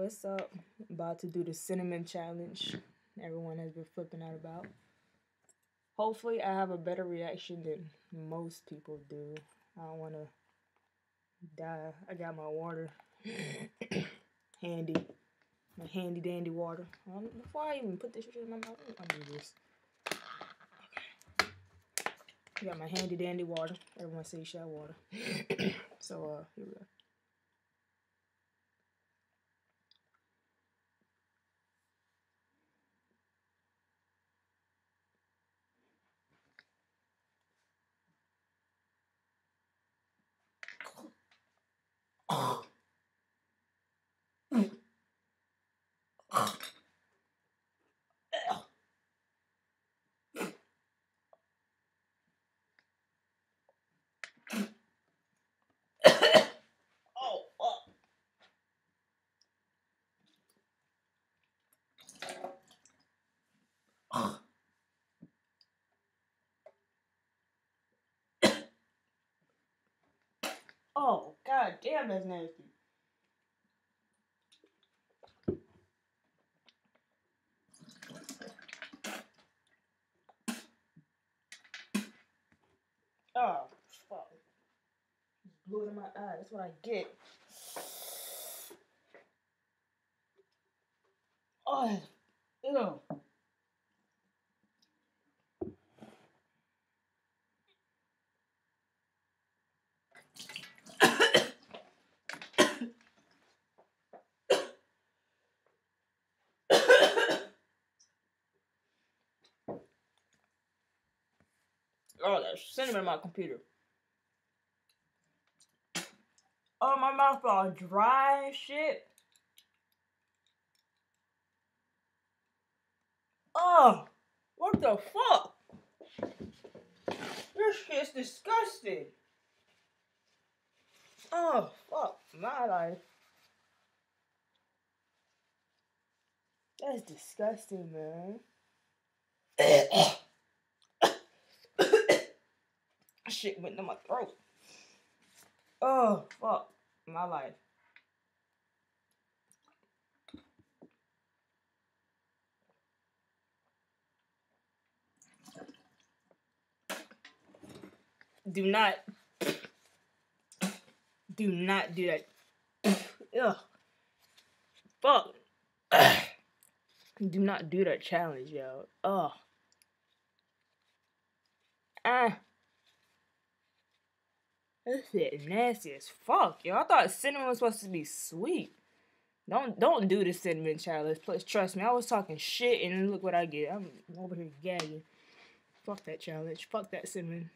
what's up? About to do the cinnamon challenge everyone has been flipping out about. Hopefully I have a better reaction than most people do. I don't want to die. I got my water handy. My handy dandy water. Before I even put this shit in my mouth, I'll do this. Okay. I got my handy dandy water. Everyone say shot water. So, here we go. Oh, god damn, that's nasty. Oh, fuck. Blew it in my eye. That's what I get. Oh, ew. Oh, there's cinnamon in my computer. Oh, my mouth all dry and shit. Oh, what the fuck? This shit's disgusting. Oh, fuck my life. That's disgusting, man. Shit went in my throat. Oh, fuck my life. Do not do that. Ugh. Fuck. Do not do that challenge, yo. Ugh. This shit nasty as fuck, yo. I thought cinnamon was supposed to be sweet. Don't do the cinnamon challenge. Please trust me. I was talking shit and look what I get. I'm over here gagging. Fuck that challenge. Fuck that cinnamon.